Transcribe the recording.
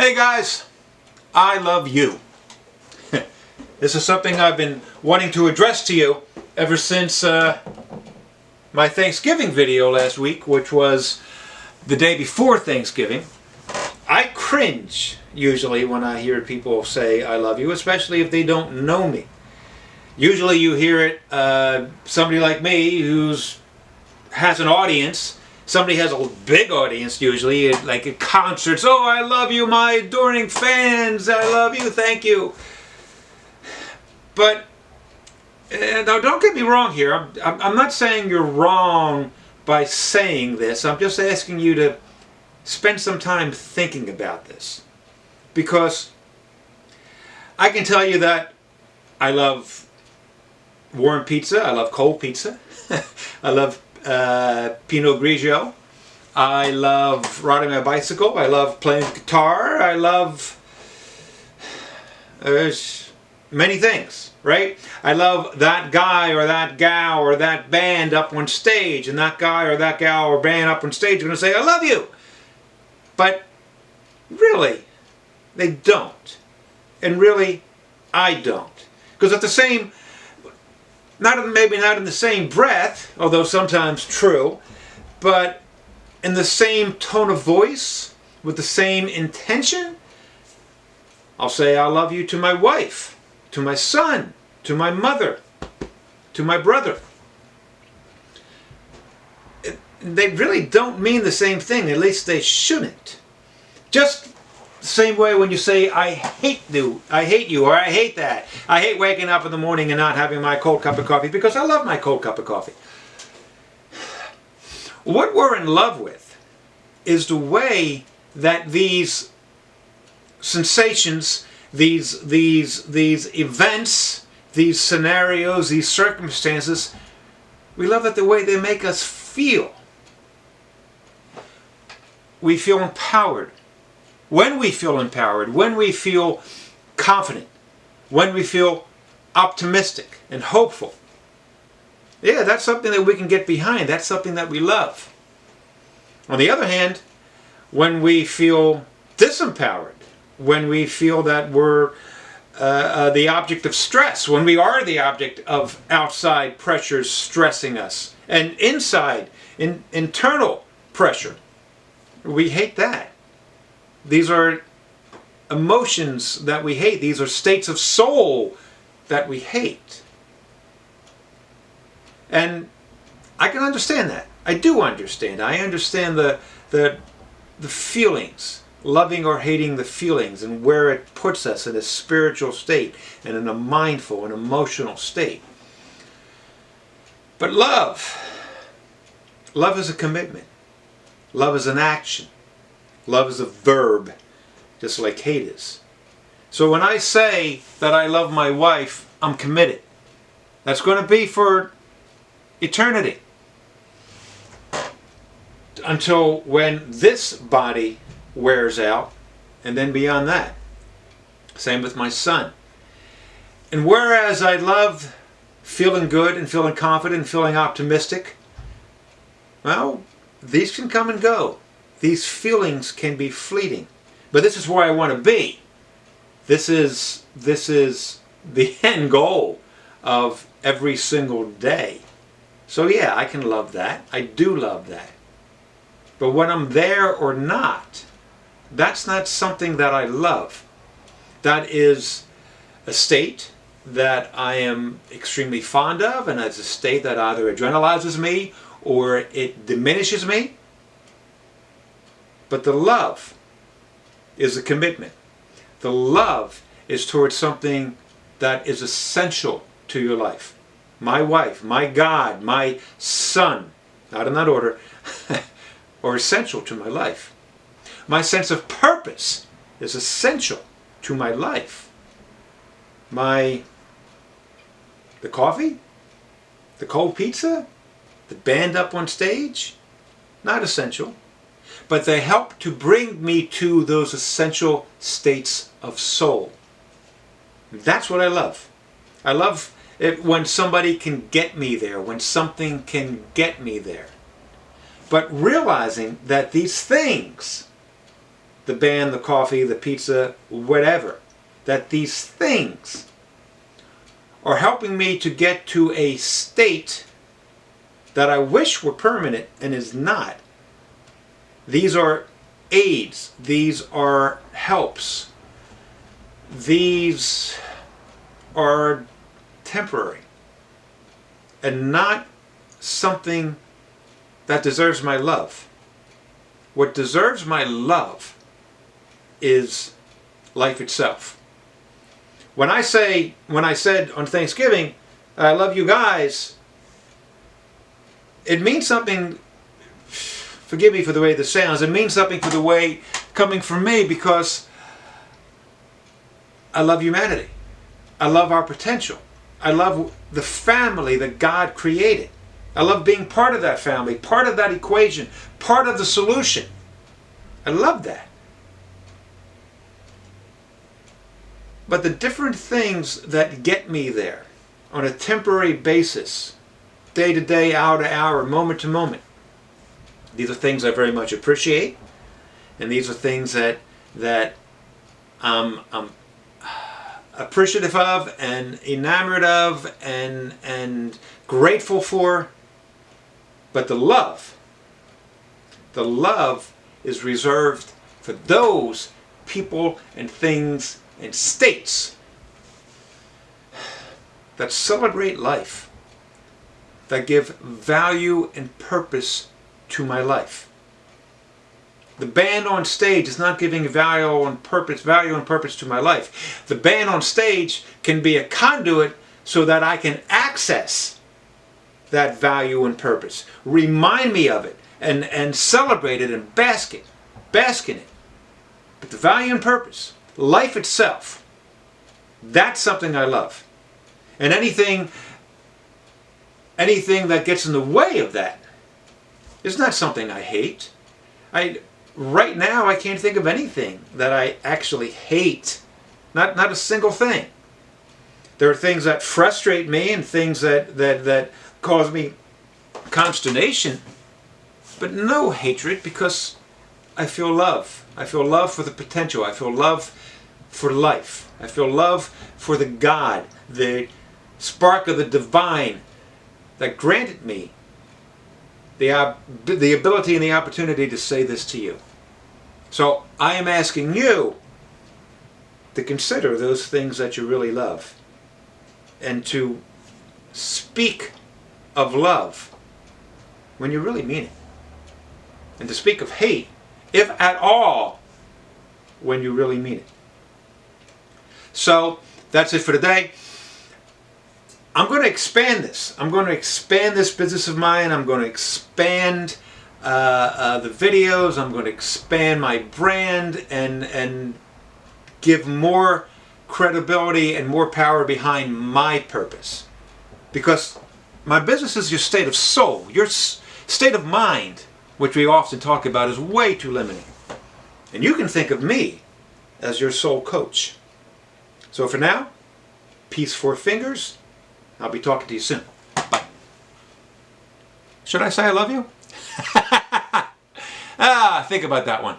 Hey guys, I love you. This is something I've been wanting to address to you ever since my Thanksgiving video last week, which was the day before Thanksgiving. I cringe usually when I hear people say I love you, especially if they don't know me. Usually you hear it, somebody like me has an audience. Somebody has a big audience usually, like at concerts. Oh, I love you, my adoring fans. I love you, thank you. But now don't get me wrong here. I'm not saying you're wrong by saying this. I'm just asking you to spend some time thinking about this. Because I can tell you that I love warm pizza. I love cold pizza. I love Pinot Grigio. I love riding my bicycle. I love playing guitar. I love there's many things, right? I love that guy or that gal or that band up on stage, and that guy or that gal or band up on stage is going to say, I love you. But really, they don't. And really, I don't. Because at the same maybe not in the same breath, although sometimes true, but in the same tone of voice, with the same intention, I'll say I love you to my wife, to my son, to my mother, to my brother. They really don't mean the same thing, at least they shouldn't. Just the same way when you say, I hate you, or I hate that. I hate waking up in the morning and not having my cold cup of coffee, because I love my cold cup of coffee. What we're in love with is the way that these sensations, these events, these scenarios, these circumstances, we love it the way they make us feel. We feel empowered. When we feel empowered, when we feel confident, when we feel optimistic and hopeful, yeah, that's something that we can get behind. That's something that we love. On the other hand, when we feel disempowered, when we feel that we're the object of stress, when we are the object of outside pressures stressing us, and internal pressure, we hate that. These are emotions that we hate. These are states of soul that we hate. And I can understand that. I do understand. I understand the feelings, loving or hating the feelings, and where it puts us in a spiritual state and in a mindful and emotional state. But love is a commitment. Love is an action. Love is a verb, just like hate is. So when I say that I love my wife, I'm committed. That's going to be for eternity. Until when this body wears out, and then beyond that. Same with my son. And whereas I love feeling good and feeling confident and feeling optimistic, well, these can come and go. These feelings can be fleeting. But this is where I want to be. This is the end goal of every single day. So yeah, I can love that. I do love that. But when I'm there or not, that's not something that I love. That is a state that I am extremely fond of, and it's a state that either adrenalizes me or it diminishes me. But the love is a commitment. The love is towards something that is essential to your life. My wife, my God, my son, not in that order, are essential to my life. My sense of purpose is essential to my life. The coffee, the cold pizza, the band up on stage, not essential. But they help to bring me to those essential states of soul. That's what I love. I love it when somebody can get me there, when something can get me there. But realizing that these things the band, the coffee, the pizza, whatever. That these things are helping me to get to a state that I wish were permanent and is not. These are aids. These are helps. These are temporary and not something that deserves my love. What deserves my love is life itself. When I said on Thanksgiving, I love you guys, it means something, forgive me for the way this sounds, it means something for the way coming from me, because I love humanity. I love our potential. I love the family that God created. I love being part of that family, part of that equation, part of the solution. I love that. But the different things that get me there on a temporary basis, day to day, hour to hour, moment to moment, these are things I very much appreciate, and these are things that I'm appreciative of and enamored of and grateful for. But the love is reserved for those people and things and states that celebrate life, that give value and purpose to my life. The band on stage is not giving value and purpose to my life. The band on stage can be a conduit so that I can access that value and purpose. Remind me of it and celebrate it and bask in it. But the value and purpose, life itself, that's something I love. And anything that gets in the way of that is not something I hate. Right now I can't think of anything that I actually hate. Not a single thing. There are things that frustrate me and things that cause me consternation, but no hatred, because I feel love. I feel love for the potential. I feel love for life. I feel love for the God, the spark of the divine that granted me the ability and the opportunity to say this to you. So I am asking you to consider those things that you really love and to speak of love when you really mean it, and to speak of hate, if at all, when you really mean it. So that's it for today. I'm going to expand this. I'm going to expand this business of mine. I'm going to expand the videos. I'm going to expand my brand and give more credibility and more power behind my purpose. Because my business is your state of soul. Your state of mind, which we often talk about, is way too limiting. And you can think of me as your soul coach. So for now, peace, 4 fingers. I'll be talking to you soon. Bye. Should I say I love you? Think about that one.